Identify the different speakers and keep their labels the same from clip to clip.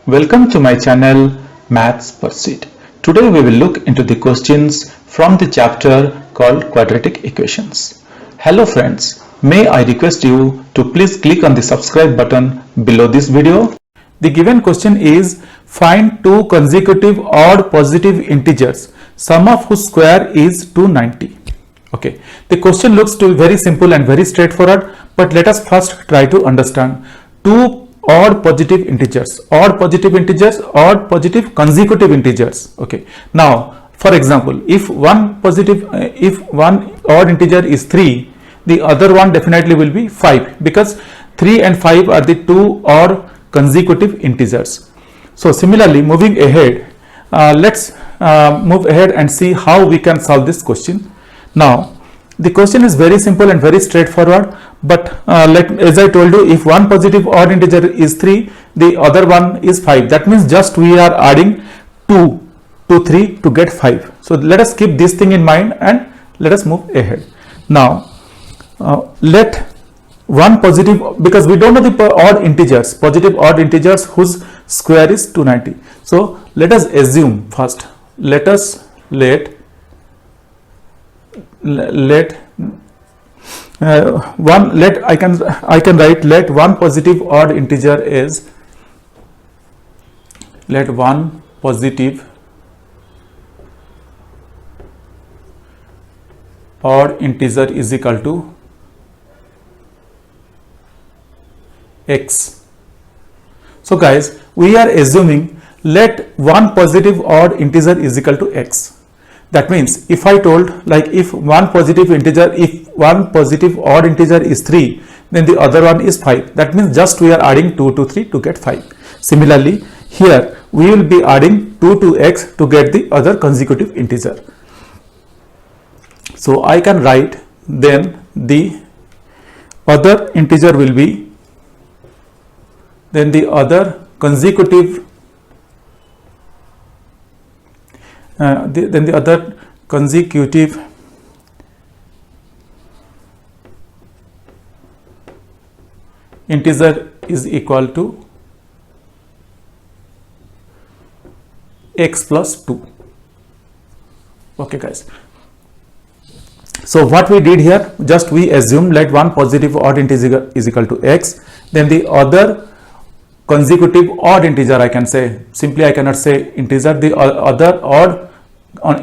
Speaker 1: Welcome to my channel Maths Pursuit. Today we will look into the questions from the chapter called Quadratic Equations. Hello friends, may I request you to please click on the subscribe button below this video. The given question is find two consecutive odd positive integers, sum of whose square is 290. Okay, the question looks to be very simple and very straightforward, but let us first try to understand two odd positive integers, odd positive consecutive integers. Okay, now for example, if one odd integer is 3, the other one definitely will be 5, because 3 and 5 are the two odd consecutive integers. So similarly, moving ahead, let's move ahead and see how we can solve this question. Now the question is very simple and very straightforward, but as I told you, if one positive odd integer is 3, the other one is 5. That means just we are adding 2 to 3 to get 5. So let us keep this thing in mind and let us move ahead. Now let one positive, because we don't know the positive odd integers whose square is 290. So let us assume first, I can write let one positive odd integer is, let one positive odd integer is equal to x. So guys, we are assuming let one positive odd integer is equal to x. That means if I told, like, if one positive odd integer is 3, then the other one is 5. That means just we are adding 2 to 3 to get 5. Similarly, here we will be adding 2 to x to get the other consecutive integer. So I can write then the other integer will be, then the other consecutive integer is equal to x plus 2. Okay guys, so what we did here, just we assume let one positive odd integer is equal to x, then the other consecutive odd integer, I can say, simply I cannot say integer, the other odd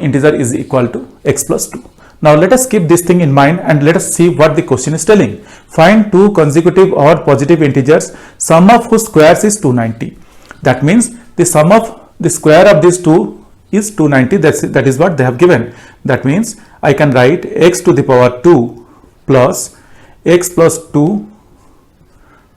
Speaker 1: integer is equal to x plus 2. Now let us keep this thing in mind and let us see what the question is telling. Find two consecutive odd positive integers, sum of whose squares is 290. That means the sum of the square of these two is 290. That is what they have given. That means I can write x to the power 2 plus x plus 2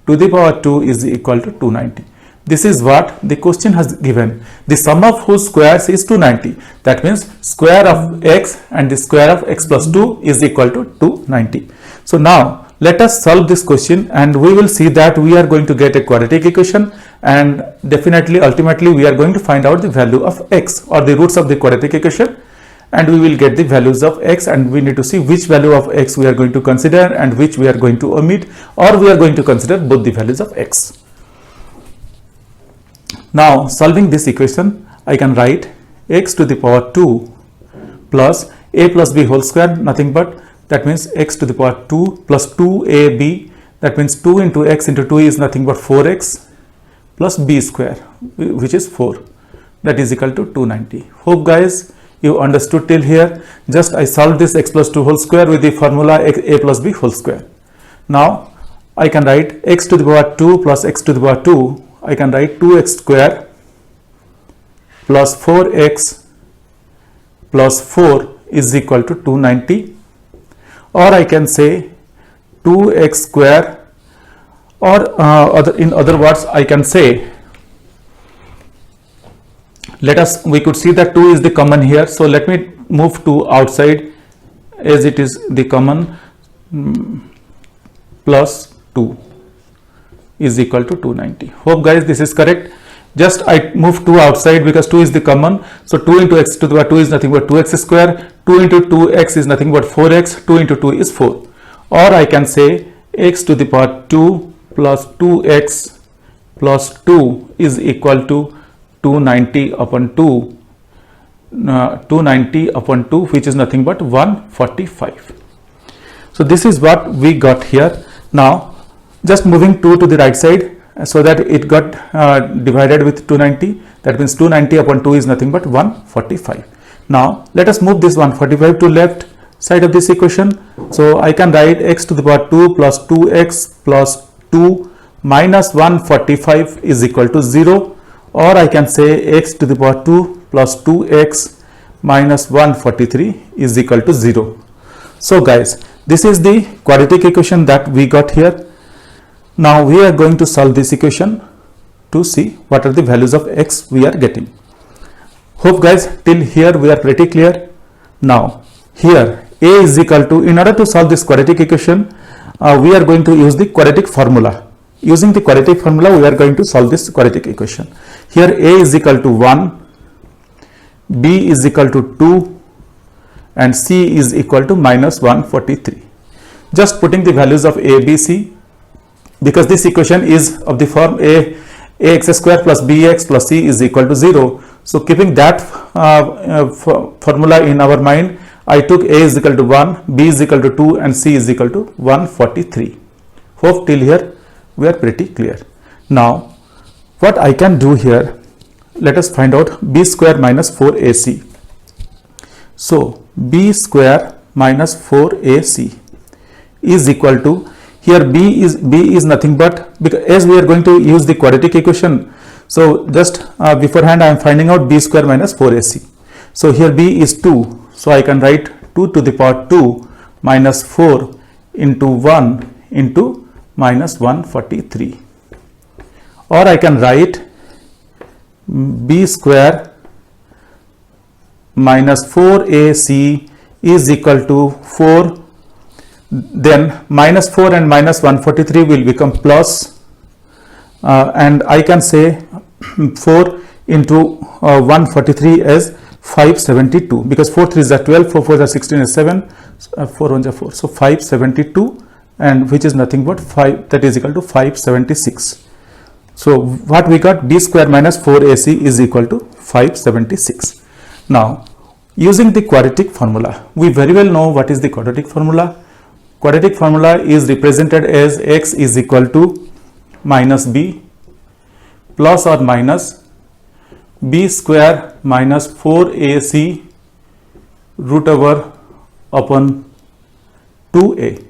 Speaker 1: to the power 2 is equal to 290. This is what the question has given. The sum of whose squares is 290. That means square of x and the square of x plus 2 is equal to 290. So now let us solve this question and we will see that we are going to get a quadratic equation, and definitely ultimately we are going to find out the value of x or the roots of the quadratic equation, and we will get the values of x, and we need to see which value of x we are going to consider and which we are going to omit, or we are going to consider both the values of x. Now solving this equation, I can write x to the power 2 plus a plus b whole square, nothing but, that means x to the power 2 plus 2ab, that means 2 into x into 2 is nothing but 4x plus b square, which is 4, that is equal to 290. Hope guys you understood till here. Just I solved this x plus 2 whole square with the formula a plus b whole square. Now I can write x to the power 2 plus x to the power 2, I can write 2x square plus 4x plus 4 is equal to 290, or I can say 2x square, or in other words I can say, we could see that 2 is the common here, so let me move 2 outside as it is the common, plus 2 is equal to 290. Hope guys this is correct. Just I move 2 outside because 2 is the common, so 2 into x to the power 2 is nothing but 2x square, 2 into 2x is nothing but 4x, 2 into 2 is 4, or I can say x to the power 2 plus 2x plus 2 is equal to 290 upon 2, 290 upon 2, which is nothing but 145. So this is what we got here. Now just moving 2 to the right side so that it got divided with 290. That means 290 upon 2 is nothing but 145. Now let us move this 145 to left side of this equation. So I can write x to the power 2 plus 2x plus 2 minus 145 is equal to 0, or I can say x to the power 2 plus 2x minus 143 is equal to 0. So guys, this is the quadratic equation that we got here. Now we are going to solve this equation to see what are the values of x we are getting. Hope guys, till here we are pretty clear. Now here a is equal to, in order to solve this quadratic equation, we are going to use the quadratic formula. Using the quadratic formula, we are going to solve this quadratic equation. Here a is equal to 1, b is equal to 2, and c is equal to minus 143. Just putting the values of a, b, c, because this equation is of the form ax square plus bx plus c is equal to 0. So keeping that formula in our mind, I took a is equal to 1, b is equal to 2, and c is equal to 143. Hope till here we are pretty clear. Now what I can do here, let us find out b square minus 4ac. So b square minus 4ac is equal to, here b is nothing but, because as we are going to use the quadratic equation, so just beforehand I am finding out b square minus 4ac. So here b is 2, so I can write 2 to the power 2 minus 4 into 1 into minus 143, or I can write b square minus 4ac is equal to 4, then minus 4 and minus 143 will become plus, and I can say 4 into 143 as 572, because 4 3s are 12, 4 4s are 16 is 7, 4 1s are 4, so 572, and which is nothing but 5, that is equal to 576. So what we got, b square minus 4ac is equal to 576. Now using the quadratic formula, we very well know what is the quadratic formula. Quadratic formula is represented as x is equal to minus b plus or minus b square minus 4ac root over upon 2a.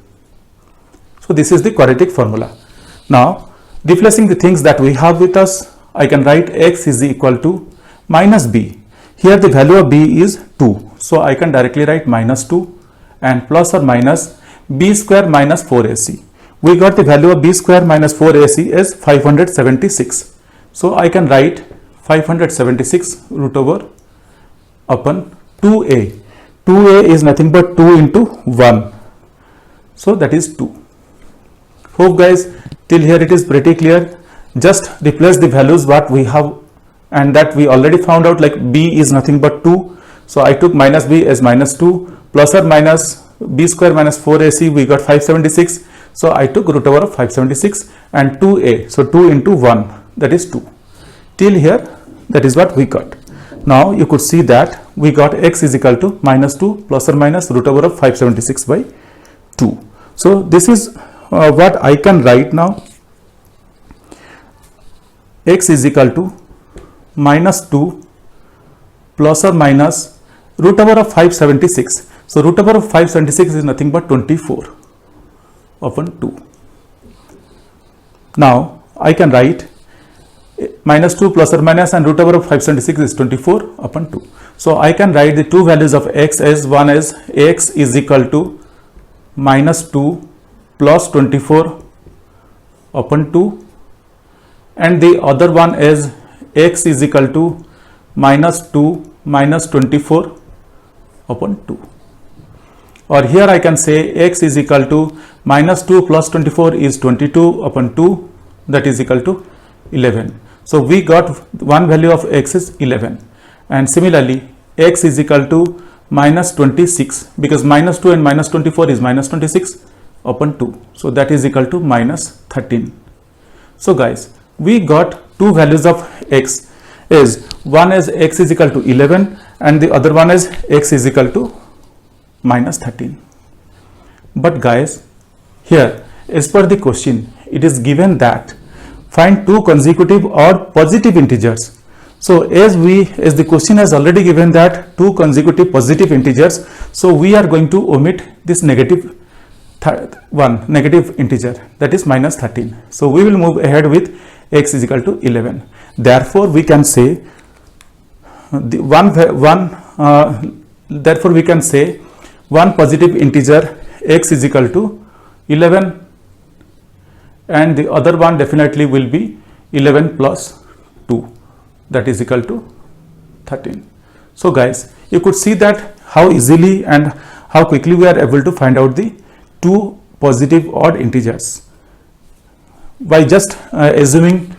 Speaker 1: So this is the quadratic formula. Now replacing the things that we have with us, I can write x is equal to minus b. Here the value of b is 2, so I can directly write minus 2, and plus or minus b square minus 4ac. We got the value of b square minus 4ac as 576. So I can write 576 root over upon 2a. 2a is nothing but 2 into 1. So that is 2. Hope guys, till here it is pretty clear. Just replace the values what we have, and that we already found out, like b is nothing but 2. So I took minus b as minus 2, plus or minus b square minus 4ac, we got 576. So I took root over of 576, and 2a, so 2 into 1, that is 2. Till here, that is what we got. Now you could see that we got x is equal to minus 2 plus or minus root over of 576 by 2. So this is what I can write now. X is equal to minus 2 plus or minus root over of 576. So root over of 576 is nothing but 24 upon 2. Now I can write minus 2 plus or minus, and root over of 576 is 24 upon 2. So I can write the two values of x as, one as x is equal to minus 2 plus 24 upon 2, and the other one is x is equal to minus 2 minus 24 upon 2. Or here I can say x is equal to minus 2 plus 24 is 22 upon 2, that is equal to 11. So we got one value of x is 11, and similarly x is equal to minus 26, because minus 2 and minus 24 is minus 26 upon 2, so that is equal to minus 13. So guys, we got two values of x, is one is x is equal to 11 and the other one is x is equal to minus 13. But guys, here as per the question, it is given that find two consecutive or positive integers. So as the question has already given that two consecutive positive integers, so we are going to omit this negative integer, that is minus 13. So we will move ahead with x is equal to 11. Therefore we can say therefore we can say one positive integer x is equal to 11 and the other one definitely will be 11 plus 2, that is equal to 13. So guys, you could see that how easily and how quickly we are able to find out the two positive odd integers by just assuming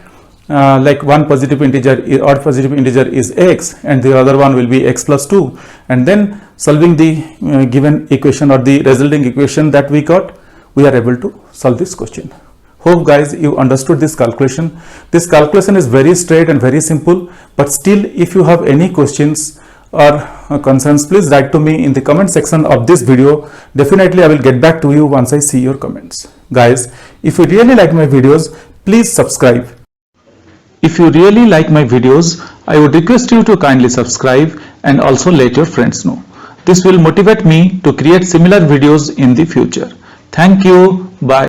Speaker 1: like one positive integer, odd positive integer is x and the other one will be x plus 2, and then solving the given equation or the resulting equation that we got, we are able to solve this question. Hope guys you understood this calculation. This calculation is very straight and very simple, but still if you have any questions or concerns, please write to me in the comment section of this video. Definitely I will get back to you once I see your comments. Guys, if you really like my videos, please subscribe. If you really like my videos, I would request you to kindly subscribe and also let your friends know. This will motivate me to create similar videos in the future. Thank you. Bye.